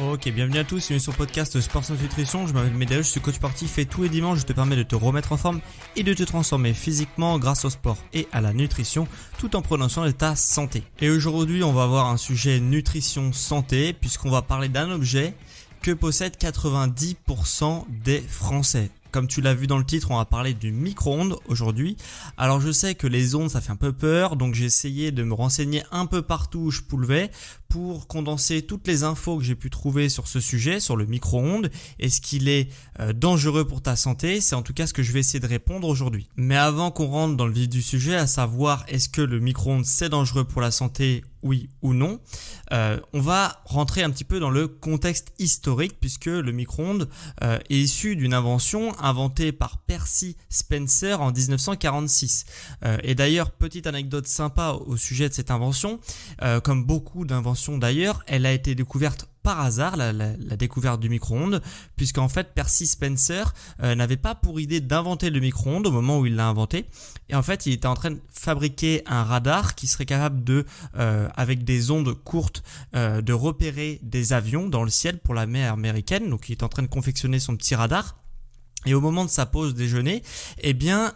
Ok, bienvenue à tous, bienvenue sur le podcast Sport sans Nutrition. Je m'appelle Medel, je suis coach sportif et tous les dimanches je te permets de te remettre en forme et de te transformer physiquement grâce au sport et à la nutrition tout en prenant soin de ta santé. Et aujourd'hui on va avoir un sujet nutrition santé puisqu'on va parler d'un objet que possèdent 90% des Français. Comme tu l'as vu dans le titre, on va parler du micro-ondes aujourd'hui. Alors je sais que les ondes ça fait un peu peur, donc j'ai essayé de me renseigner un peu partout où je pouvais pour condenser toutes les infos que j'ai pu trouver sur ce sujet, sur le micro-ondes. Est-ce qu'il est dangereux pour ta santé? C'est en tout cas ce que je vais essayer de répondre aujourd'hui. Mais avant qu'on rentre dans le vif du sujet, à savoir est-ce que le micro-ondes c'est dangereux pour la santé, oui ou non, on va rentrer un petit peu dans le contexte historique puisque le micro-ondes est issu d'une invention inventée par Percy Spencer en 1946. Et d'ailleurs, petite anecdote sympa au sujet de cette invention, comme beaucoup d'inventions d'ailleurs, elle a été découverte par hasard, la découverte du micro-ondes, puisqu'en fait Percy Spencer n'avait pas pour idée d'inventer le micro-ondes au moment où il l'a inventé. Et en fait, il était en train de fabriquer un radar qui serait capable de, avec des ondes courtes, de repérer des avions dans le ciel pour la mer américaine. Donc il est en train de confectionner son petit radar. Et au moment de sa pause déjeuner, eh bien,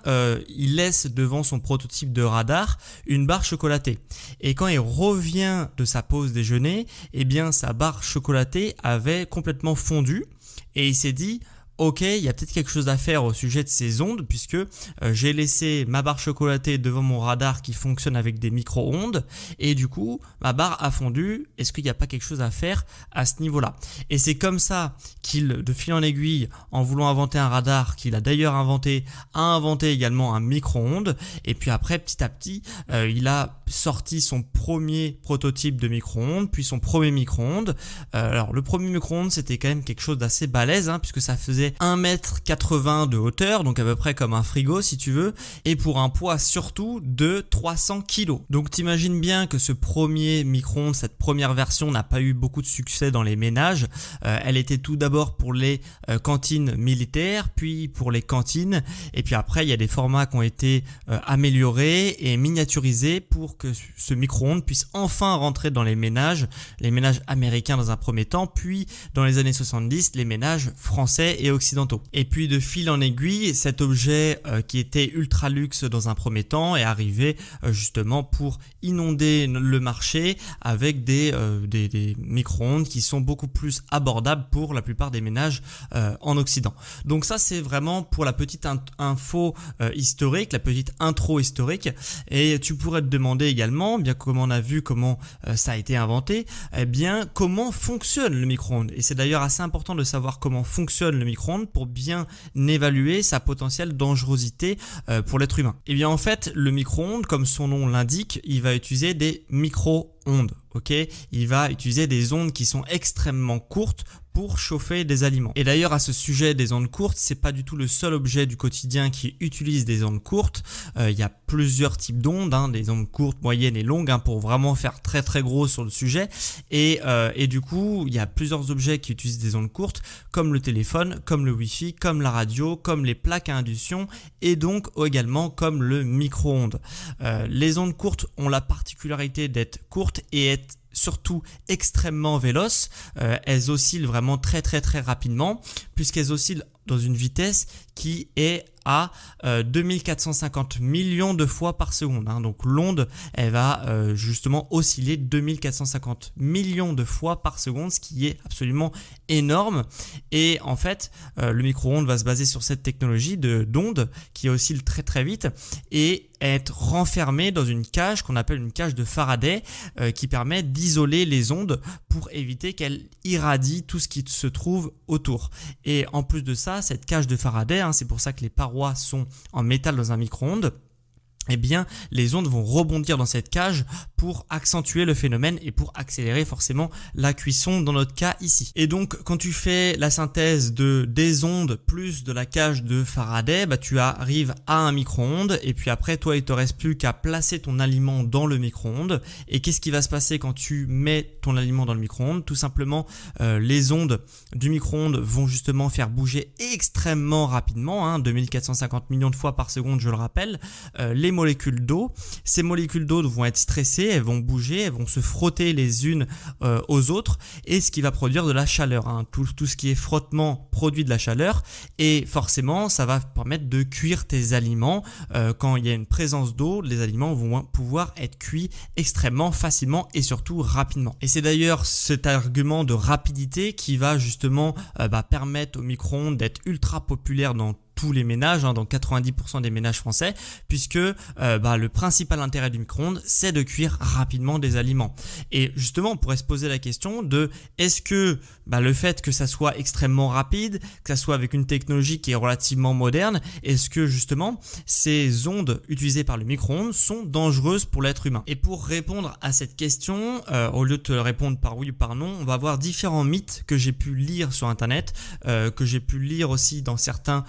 il laisse devant son prototype de radar une barre chocolatée. Et quand il revient de sa pause déjeuner, eh bien, sa barre chocolatée avait complètement fondu. Et il s'est dit, ok, il y a peut-être quelque chose à faire au sujet de ces ondes puisque j'ai laissé ma barre chocolatée devant mon radar qui fonctionne avec des micro-ondes et du coup ma barre a fondu. Est-ce qu'il n'y a pas quelque chose à faire à ce niveau-là? Et c'est comme ça qu'il, de fil en aiguille, en voulant inventer un radar qu'il a d'ailleurs inventé, a inventé également un micro-ondes. Et puis après, petit à petit, il a sorti son premier prototype de micro-ondes, puis son premier micro-ondes. Alors le premier micro-ondes c'était quand même quelque chose d'assez balèze puisque ça faisait 1m80 de hauteur, donc à peu près comme un frigo si tu veux, et pour un poids surtout de 300 kg. Donc t'imagines bien que ce premier micro-ondes, cette première version n'a pas eu beaucoup de succès dans les ménages. Elle était tout d'abord pour les cantines militaires, puis pour les cantines, et puis après il y a des formats qui ont été améliorés et miniaturisés pour que ce micro-ondes puisse enfin rentrer dans les ménages américains dans un premier temps, puis dans les années 70, les ménages français et occidentaux. Et puis de fil en aiguille, cet objet qui était ultra luxe dans un premier temps est arrivé justement pour inonder le marché avec des micro-ondes qui sont beaucoup plus abordables pour la plupart des ménages en Occident. Donc ça c'est vraiment pour la petite info historique, la petite intro historique. Et tu pourrais te demander également, bien comme on a vu comment ça a été inventé, eh bien comment fonctionne le micro-ondes. Et c'est d'ailleurs assez important de savoir comment fonctionne le micro-ondes pour bien évaluer sa potentielle dangerosité pour l'être humain. Et bien en fait, le micro-ondes, comme son nom l'indique, il va utiliser des micro-ondes. Ok, il va utiliser des ondes qui sont extrêmement courtes pour chauffer des aliments. Et d'ailleurs à ce sujet des ondes courtes, c'est pas du tout le seul objet du quotidien qui utilise des ondes courtes. Il y a plusieurs types d'ondes, des ondes courtes, moyennes et longues, pour vraiment faire très très gros sur le sujet. Et du coup, il y a plusieurs objets qui utilisent des ondes courtes, comme le téléphone, comme le Wi-Fi, comme la radio, comme les plaques à induction et donc également comme le micro-ondes. Les ondes courtes ont la particularité d'être courtes et être surtout extrêmement véloces. Elles oscillent vraiment très très très rapidement puisqu'elles oscillent dans une vitesse qui est à 2450 millions de fois par seconde. Donc l'onde, elle va justement osciller 2450 millions de fois par seconde, ce qui est absolument énorme. Et en fait, le micro-ondes va se baser sur cette technologie d'onde qui oscille très très vite et être renfermé dans une cage qu'on appelle une cage de Faraday qui permet d'isoler les ondes pour éviter qu'elles irradient tout ce qui se trouve autour. Et en plus de ça, cette cage de Faraday, c'est pour ça que les parois sont en métal dans un micro-ondes, eh bien les ondes vont rebondir dans cette cage pour accentuer le phénomène et pour accélérer forcément la cuisson dans notre cas ici. Et donc quand tu fais la synthèse des ondes plus de la cage de Faraday, tu arrives à un micro-ondes et puis après toi il te reste plus qu'à placer ton aliment dans le micro-ondes. Et qu'est-ce qui va se passer quand tu mets ton aliment dans le micro-ondes? Tout simplement les ondes du micro-ondes vont justement faire bouger extrêmement rapidement, 2450 millions de fois par seconde je le rappelle, les molécules d'eau. Ces molécules d'eau vont être stressées, elles vont bouger, elles vont se frotter les unes aux autres, et ce qui va produire de la chaleur. Tout ce qui est frottement produit de la chaleur, et forcément ça va permettre de cuire tes aliments. Quand il y a une présence d'eau, les aliments vont pouvoir être cuits extrêmement facilement et surtout rapidement. Et c'est d'ailleurs cet argument de rapidité qui va justement permettre au micro-ondes d'être ultra populaire dans tous les ménages, dans 90% des ménages français, puisque le principal intérêt du micro-ondes, c'est de cuire rapidement des aliments. Et justement, on pourrait se poser la question de est-ce que le fait que ça soit extrêmement rapide, que ça soit avec une technologie qui est relativement moderne, est-ce que justement ces ondes utilisées par le micro-ondes sont dangereuses pour l'être humain? Et pour répondre à cette question, au lieu de te répondre par oui ou par non, on va voir différents mythes que j'ai pu lire sur internet, que j'ai pu lire aussi dans certaines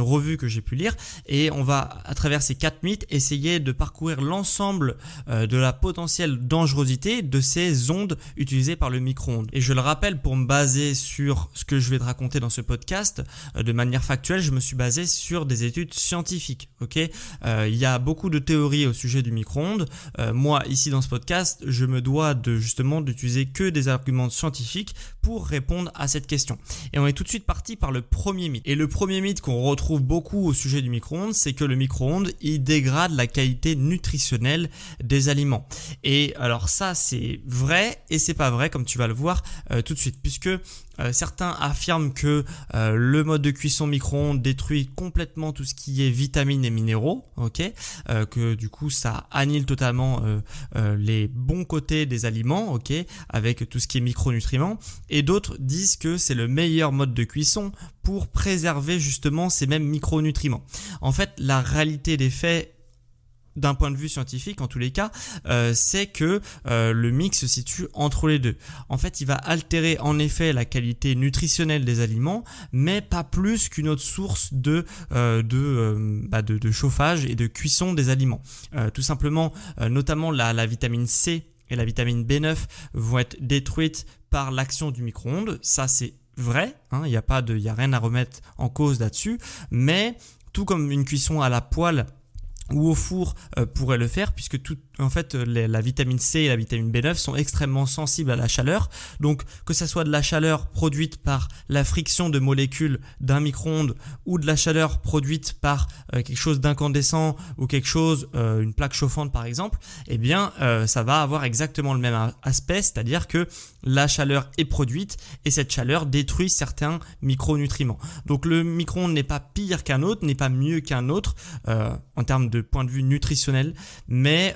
revues que j'ai pu lire, et on va à travers ces 4 mythes essayer de parcourir l'ensemble de la potentielle dangerosité de ces ondes utilisées par le micro-ondes. Et je le rappelle, pour me baser sur ce que je vais te raconter dans ce podcast, de manière factuelle, je me suis basé sur des études scientifiques. Il y a beaucoup de théories au sujet du micro-ondes. Moi, ici dans ce podcast, je me dois d'utiliser que des arguments scientifiques pour répondre à cette question. Et on est tout de suite parti par le premier mythe. Et le premier mythe qu'on retrouve beaucoup au sujet du micro-ondes, c'est que le micro-ondes, il dégrade la qualité nutritionnelle des aliments. Et alors ça, c'est vrai et c'est pas vrai, comme tu vas le voir tout de suite, puisque certains affirment que le mode de cuisson micro-ondes détruit complètement tout ce qui est vitamines et minéraux, que du coup ça annule totalement les bons côtés des aliments, avec tout ce qui est micronutriments, et d'autres disent que c'est le meilleur mode de cuisson pour préserver justement ces mêmes micronutriments. En fait, la réalité des faits, d'un point de vue scientifique en tous les cas, c'est que le mix se situe entre les deux. En fait, il va altérer en effet la qualité nutritionnelle des aliments, mais pas plus qu'une autre source de chauffage et de cuisson des aliments. Tout simplement, notamment la vitamine C et la vitamine B9 vont être détruites par l'action du micro-ondes. Ça, c'est vrai, il y a rien à remettre en cause là-dessus, mais tout comme une cuisson à la poêle ou au four pourrait le faire, puisque la vitamine C et la vitamine B9 sont extrêmement sensibles à la chaleur. Donc que ça soit de la chaleur produite par la friction de molécules d'un micro-ondes ou de la chaleur produite par quelque chose d'incandescent ou une plaque chauffante par exemple, ça va avoir exactement le même aspect, c'est-à-dire que la chaleur est produite et cette chaleur détruit certains micronutriments. Donc le micro-ondes n'est pas pire qu'un autre, n'est pas mieux qu'un autre en termes de point de vue nutritionnel, mais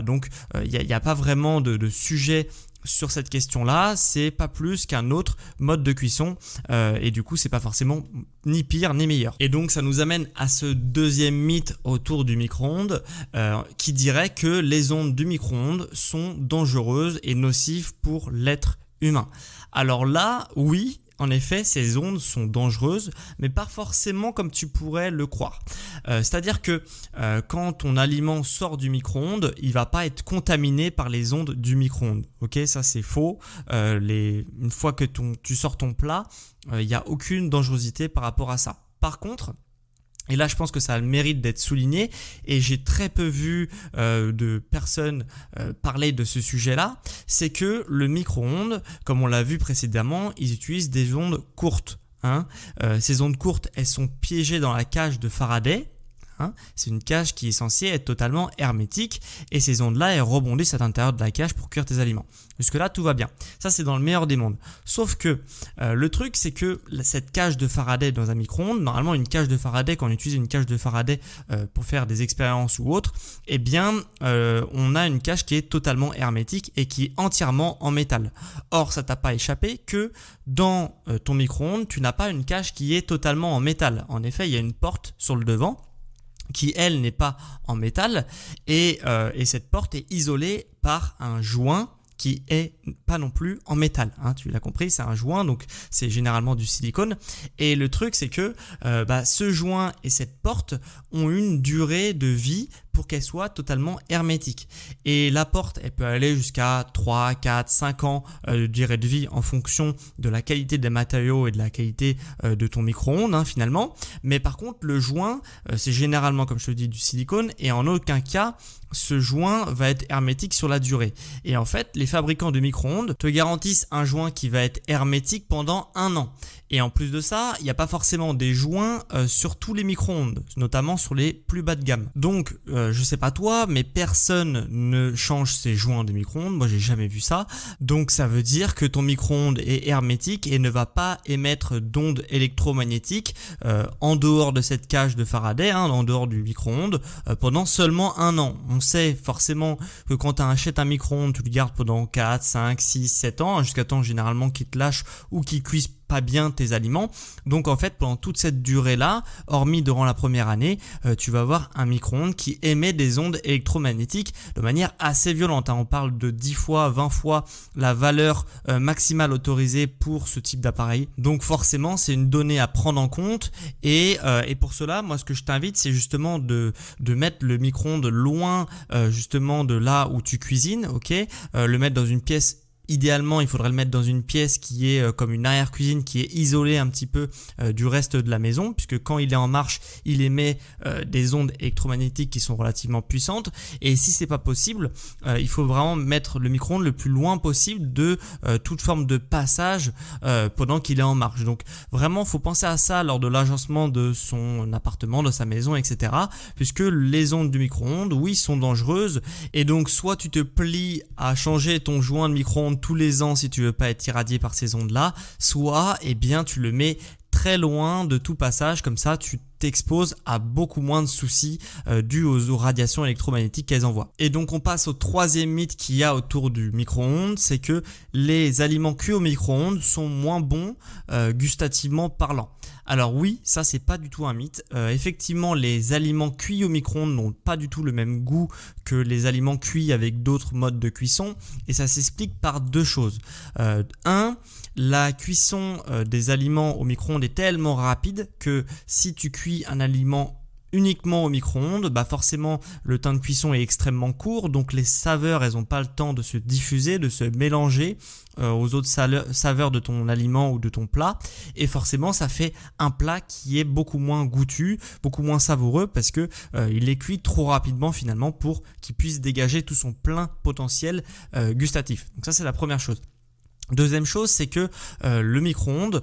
donc il n'y a pas vraiment de sujet sur cette question-là, c'est pas plus qu'un autre mode de cuisson et du coup c'est pas forcément ni pire ni meilleur. Et donc ça nous amène à ce deuxième mythe autour du micro-ondes qui dirait que les ondes du micro-ondes sont dangereuses et nocives pour l'être humain. Alors là, oui, en effet, ces ondes sont dangereuses, mais pas forcément comme tu pourrais le croire. C'est-à-dire que quand ton aliment sort du micro-ondes, il va pas être contaminé par les ondes du micro-ondes. Ça c'est faux. Une fois que tu sors ton plat, il n'y a aucune dangerosité par rapport à ça. Par contre, et là, je pense que ça a le mérite d'être souligné, et j'ai très peu vu de personnes parler de ce sujet-là, c'est que le micro-ondes, comme on l'a vu précédemment, ils utilisent des ondes courtes. Ces ondes courtes, elles sont piégées dans la cage de Faraday. C'est une cage qui est censée être totalement hermétique, et ces ondes-là, elles rebondissent à l'intérieur de la cage pour cuire tes aliments. Jusque-là, tout va bien. Ça, c'est dans le meilleur des mondes. Sauf que le truc, c'est que cette cage de Faraday dans un micro-ondes, normalement une cage de Faraday, quand on utilise une cage de Faraday pour faire des expériences ou autre, on a une cage qui est totalement hermétique et qui est entièrement en métal. Or, ça t'a pas échappé que dans ton micro-ondes, tu n'as pas une cage qui est totalement en métal. En effet, il y a une porte sur le devant qui elle n'est pas en métal et cette porte est isolée par un joint qui est pas non plus en métal, tu l'as compris, c'est un joint, donc c'est généralement du silicone, et le truc c'est que ce joint et cette porte ont une durée de vie pour qu'elle soit totalement hermétique. Et la porte, elle peut aller jusqu'à 3, 4, 5 ans de durée de vie en fonction de la qualité des matériaux et de la qualité de ton micro-ondes finalement. Mais par contre, le joint, c'est généralement, comme je te le dis, du silicone et en aucun cas, ce joint va être hermétique sur la durée. Et en fait, les fabricants de micro-ondes te garantissent un joint qui va être hermétique pendant 1 an. Et en plus de ça, il n'y a pas forcément des joints sur tous les micro-ondes, notamment sur les plus bas de gamme. Donc, je sais pas toi, mais personne ne change ses joints de micro-ondes. Moi, j'ai jamais vu ça. Donc, ça veut dire que ton micro-ondes est hermétique et ne va pas émettre d'ondes électromagnétiques en dehors de cette cage de Faraday, en dehors du micro-ondes, pendant seulement 1 an. On sait forcément que quand tu achètes un micro-ondes, tu le gardes pendant 4, 5, 6, 7 ans, jusqu'à temps généralement qu'il te lâche ou qu'il cuise pas bien tes aliments. Donc en fait, pendant toute cette durée-là, hormis durant la première année, tu vas avoir un micro-ondes qui émet des ondes électromagnétiques de manière assez violente. On parle de 10 fois, 20 fois la valeur maximale autorisée pour ce type d'appareil. Donc forcément, c'est une donnée à prendre en compte et pour cela, moi ce que je t'invite, c'est justement de mettre le micro-ondes loin justement de là où tu cuisines, ok, le mettre dans une pièce. Idéalement, il faudrait le mettre dans une pièce qui est comme une arrière-cuisine, qui est isolée un petit peu du reste de la maison, puisque quand il est en marche, il émet des ondes électromagnétiques qui sont relativement puissantes. Et si c'est pas possible, il faut vraiment mettre le micro-ondes le plus loin possible de toute forme de passage pendant qu'il est en marche. Donc vraiment, faut penser à ça lors de l'agencement de son appartement, de sa maison, etc. Puisque les ondes du micro-ondes, oui, sont dangereuses. Et donc, soit tu te plies à changer ton joint de micro-ondes tous les ans si tu veux pas être irradié par ces ondes-là, soit tu le mets très loin de tout passage, comme ça tu t'exposes à beaucoup moins de soucis dus aux radiations électromagnétiques qu'elles envoient. Et donc on passe au troisième mythe qu'il y a autour du micro-ondes, c'est que les aliments cuits au micro-ondes sont moins bons gustativement parlant. Alors oui, ça c'est pas du tout un mythe. Effectivement, les aliments cuits au micro-ondes n'ont pas du tout le même goût que les aliments cuits avec d'autres modes de cuisson, et ça s'explique par deux choses. La cuisson des aliments au micro-ondes est tellement rapide que si tu cuis un aliment uniquement au micro-ondes, forcément le temps de cuisson est extrêmement court, donc les saveurs elles n'ont pas le temps de se diffuser, de se mélanger aux autres saveurs de ton aliment ou de ton plat, et forcément ça fait un plat qui est beaucoup moins goûtu, beaucoup moins savoureux parce que il est cuit trop rapidement finalement pour qu'il puisse dégager tout son plein potentiel gustatif. Donc ça c'est la première chose. Deuxième chose, c'est que le micro-ondes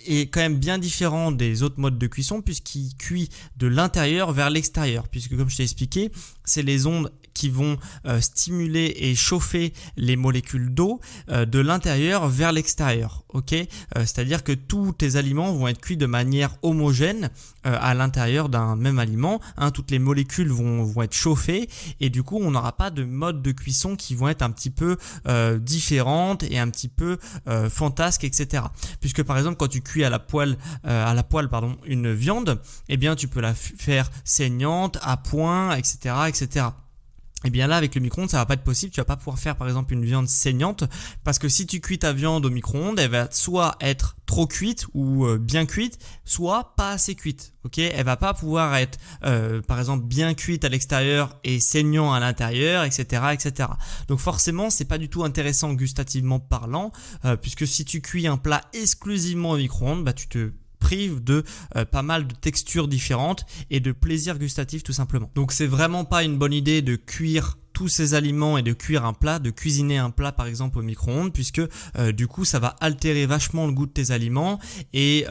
est quand même bien différent des autres modes de cuisson puisqu'il cuit de l'intérieur vers l'extérieur, puisque comme je t'ai expliqué, c'est les ondes qui vont stimuler et chauffer les molécules d'eau de l'intérieur vers l'extérieur, ok, c'est-à-dire que tous tes aliments vont être cuits de manière homogène à l'intérieur d'un même aliment, toutes les molécules vont être chauffées et du coup on n'aura pas de mode de cuisson qui vont être un petit peu différentes et un petit peu fantasques, etc. Puisque par exemple quand tu cuis à la poêle une viande, eh bien tu peux la faire saignante, à point, etc., etc. Et bien là avec le micro-ondes ça va pas être possible, tu vas pas pouvoir faire par exemple une viande saignante parce que si tu cuis ta viande au micro-ondes, elle va soit être trop cuite ou bien cuite, soit pas assez cuite. Ok, elle va pas pouvoir être par exemple bien cuite à l'extérieur et saignant à l'intérieur, etc., etc. Donc forcément c'est pas du tout intéressant gustativement parlant puisque si tu cuis un plat exclusivement au micro-ondes, tu te prive de pas mal de textures différentes et de plaisir gustatif tout simplement. Donc c'est vraiment pas une bonne idée de cuire tous ces aliments et de cuire un plat, de cuisiner un plat par exemple au micro-ondes puisque du coup ça va altérer vachement le goût de tes aliments et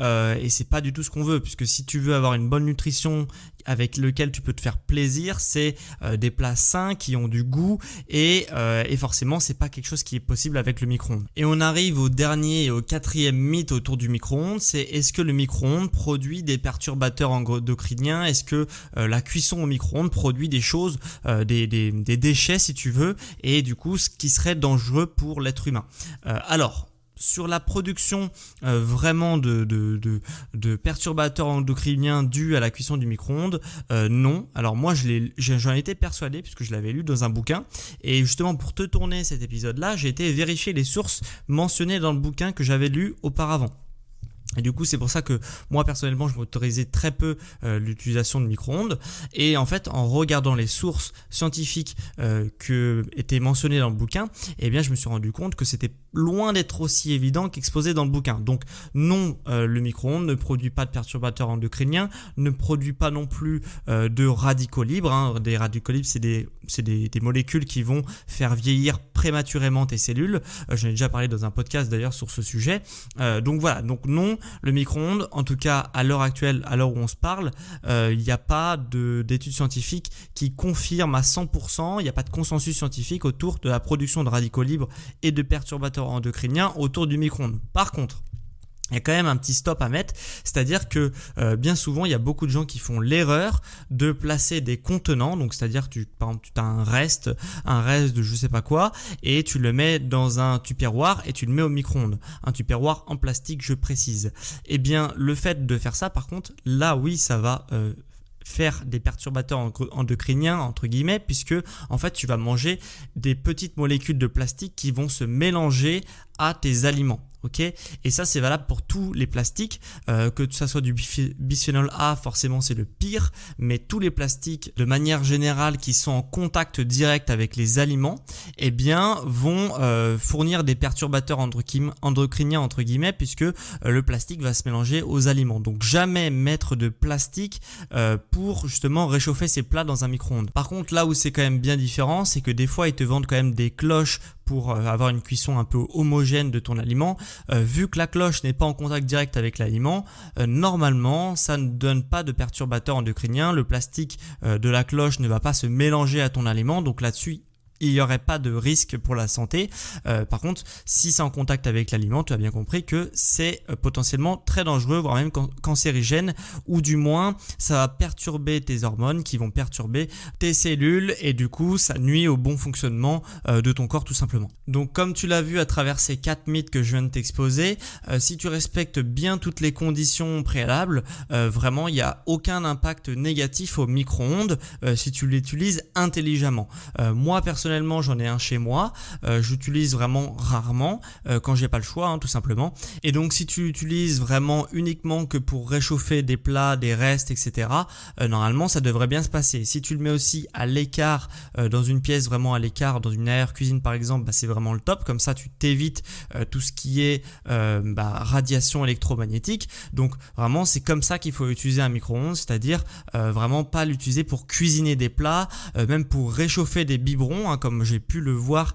c'est pas du tout ce qu'on veut puisque si tu veux avoir une bonne nutrition avec lequel tu peux te faire plaisir, c'est des plats sains qui ont du goût et forcément c'est pas quelque chose qui est possible avec le micro-ondes. Et on arrive au dernier et au quatrième mythe autour du micro-ondes, c'est est-ce que le micro-ondes produit des perturbateurs endocriniens, est-ce que la cuisson au micro-ondes produit des choses, des déchets si tu veux, et du coup ce qui serait dangereux pour l'être humain. Alors sur la production vraiment de perturbateurs endocriniens dus à la cuisson du micro-ondes, non. Alors moi j'en étais persuadé puisque je l'avais lu dans un bouquin et justement pour te tourner cet épisode-là, j'ai été vérifier les sources mentionnées dans le bouquin que j'avais lu auparavant. Et du coup, c'est pour ça que moi, personnellement, je m'autorisais très peu l'utilisation de micro-ondes. Et en fait, en regardant les sources scientifiques que étaient mentionnées dans le bouquin, eh bien, je me suis rendu compte que c'était loin d'être aussi évident qu'exposé dans le bouquin. Donc, non, le micro-ondes ne produit pas de perturbateurs endocriniens, ne produit pas non plus de radicaux libres. Hein. Des radicaux libres, c'est des molécules qui vont faire vieillir prématurément tes cellules. J'en ai déjà parlé dans un podcast d'ailleurs sur ce sujet. Donc voilà, donc non, le micro-ondes, en tout cas à l'heure actuelle, à l'heure où on se parle, il n'y a pas d'études scientifiques qui confirment à 100%, il n'y a pas de consensus scientifique autour de la production de radicaux libres et de perturbateurs endocriniens autour du micro-ondes. Par contre, il y a quand même un petit stop à mettre, c'est-à-dire que bien souvent il y a beaucoup de gens qui font l'erreur de placer des contenants, donc c'est-à-dire par exemple tu as un reste de je sais pas quoi et tu le mets dans un tupperware et tu le mets au micro-ondes, un tupperware en plastique je précise. Eh bien le fait de faire ça par contre, là oui ça va faire des perturbateurs endocriniens entre guillemets, puisque en fait tu vas manger des petites molécules de plastique qui vont se mélanger à tes aliments. Ok, et ça c'est valable pour tous les plastiques, que ça soit du bisphénol A, forcément c'est le pire, mais tous les plastiques de manière générale qui sont en contact direct avec les aliments, eh bien vont fournir des perturbateurs endocriniens entre guillemets, puisque le plastique va se mélanger aux aliments. Donc jamais mettre de plastique pour justement réchauffer ces plats dans un micro-ondes. Par contre, là où c'est quand même bien différent, c'est que des fois ils te vendent quand même des cloches pour avoir une cuisson un peu homogène de ton aliment. Vu que la cloche n'est pas en contact direct avec l'aliment, normalement ça ne donne pas de perturbateurs endocriniens. Le plastique de la cloche ne va pas se mélanger à ton aliment, donc là-dessus il n'y aurait pas de risque pour la santé. Par contre, si c'est en contact avec l'aliment, tu as bien compris que c'est potentiellement très dangereux, voire même cancérigène, ou du moins ça va perturber tes hormones qui vont perturber tes cellules et du coup ça nuit au bon fonctionnement de ton corps tout simplement. Donc comme tu l'as vu à travers ces 4 mythes que je viens de t'exposer, si tu respectes bien toutes les conditions préalables, vraiment il n'y a aucun impact négatif au micro-ondes si tu l'utilises intelligemment. Moi personnellement j'en ai un chez moi, j'utilise vraiment rarement quand j'ai pas le choix, hein, tout simplement. Et donc si tu l'utilises vraiment uniquement que pour réchauffer des plats, des restes, etc., normalement ça devrait bien se passer. Si tu le mets aussi à l'écart, dans une pièce vraiment à l'écart, dans une arrière-cuisine par exemple, c'est vraiment le top. Comme ça tu t'évites tout ce qui est radiation électromagnétique. Donc vraiment c'est comme ça qu'il faut utiliser un micro-ondes, c'est-à-dire vraiment pas l'utiliser pour cuisiner des plats, même pour réchauffer des biberons, hein, comme j'ai pu le voir,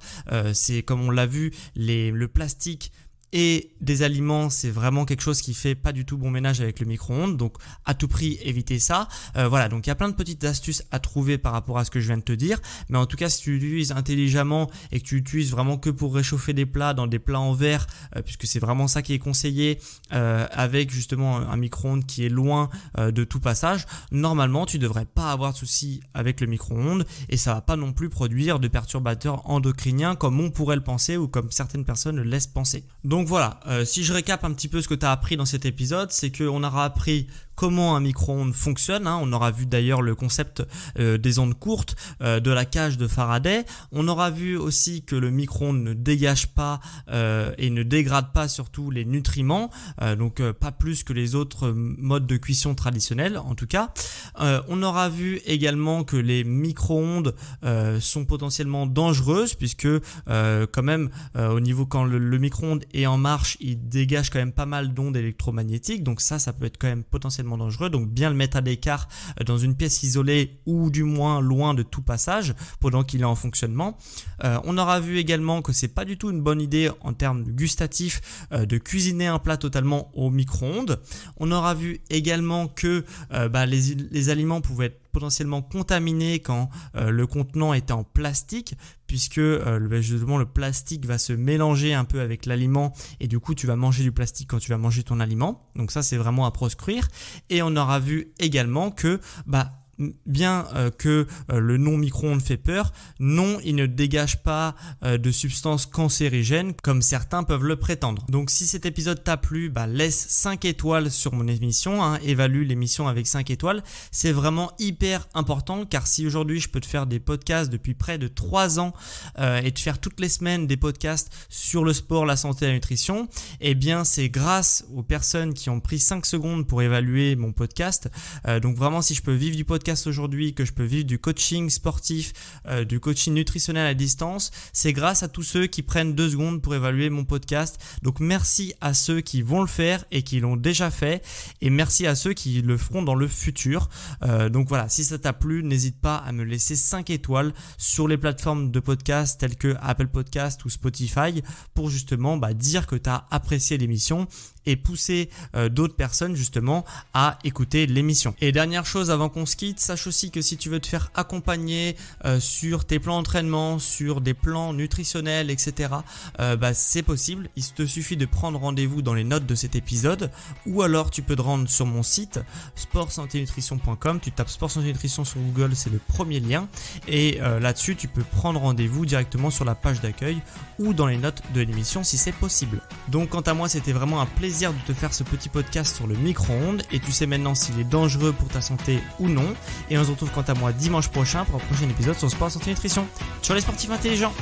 c'est comme on l'a vu, le plastique et des aliments, c'est vraiment quelque chose qui fait pas du tout bon ménage avec le micro-ondes, donc à tout prix évitez ça. Voilà, donc il y a plein de petites astuces à trouver par rapport à ce que je viens de te dire, mais en tout cas si tu l'utilises intelligemment et que tu l'utilises vraiment que pour réchauffer des plats dans des plats en verre, puisque c'est vraiment ça qui est conseillé, avec justement un micro-ondes qui est loin de tout passage, normalement tu devrais pas avoir de soucis avec le micro-ondes et ça va pas non plus produire de perturbateurs endocriniens comme on pourrait le penser ou comme certaines personnes le laissent penser. Donc voilà, si je récap un petit peu ce que tu as appris dans cet épisode, c'est qu'on aura appris comment un micro-ondes fonctionne, hein. On aura vu d'ailleurs le concept des ondes courtes, de la cage de Faraday. On aura vu aussi que le micro-ondes ne dégage pas et ne dégrade pas surtout les nutriments, donc pas plus que les autres modes de cuisson traditionnels en tout cas. On aura vu également que les micro-ondes sont potentiellement dangereuses puisque quand même au niveau quand le micro-ondes est en marche, il dégage quand même pas mal d'ondes électromagnétiques, donc ça peut être quand même potentiellement dangereux, donc bien le mettre à l'écart dans une pièce isolée ou du moins loin de tout passage pendant qu'il est en fonctionnement. On aura vu également que c'est pas du tout une bonne idée en termes gustatifs de cuisiner un plat totalement au micro-ondes. On aura vu également que les aliments pouvaient être potentiellement contaminés quand le contenant était en plastique, puisque justement le plastique va se mélanger un peu avec l'aliment et du coup tu vas manger du plastique quand tu vas manger ton aliment, donc ça c'est vraiment à proscrire. Et on aura vu également que bien que le nom micro-ondes fait peur, non, il ne dégage pas de substances cancérigènes comme certains peuvent le prétendre. Donc si cet épisode t'a plu, laisse 5 étoiles sur mon émission, évalue l'émission avec 5 étoiles. C'est vraiment hyper important car si aujourd'hui je peux te faire des podcasts depuis près de 3 ans et te faire toutes les semaines des podcasts sur le sport, la santé et la nutrition, eh bien c'est grâce aux personnes qui ont pris 5 secondes pour évaluer mon podcast. Donc vraiment si je peux vivre du podcast aujourd'hui, que je peux vivre du coaching sportif, du coaching nutritionnel à distance, c'est grâce à tous ceux qui prennent 2 secondes pour évaluer mon podcast. Donc merci à ceux qui vont le faire et qui l'ont déjà fait et merci à ceux qui le feront dans le futur. Donc voilà, si ça t'a plu, n'hésite pas à me laisser 5 étoiles sur les plateformes de podcast telles que Apple Podcast ou Spotify pour justement dire que tu as apprécié l'émission et pousser d'autres personnes justement à écouter l'émission. Et dernière chose avant qu'on se quitte, sache aussi que si tu veux te faire accompagner sur tes plans d'entraînement, sur des plans nutritionnels, etc., c'est possible. Il te suffit de prendre rendez-vous dans les notes de cet épisode ou alors tu peux te rendre sur mon site sportsanténutrition.com, tu tapes sport santé nutrition sur Google, c'est le premier lien et là-dessus tu peux prendre rendez-vous directement sur la page d'accueil ou dans les notes de l'émission si c'est possible. Donc quant à moi, c'était vraiment un plaisir de te faire ce petit podcast sur le micro-ondes et tu sais maintenant s'il est dangereux pour ta santé ou non. Et on se retrouve quant à moi dimanche prochain pour un prochain épisode sur Sport Santé Nutrition. Ciao les sportifs intelligents.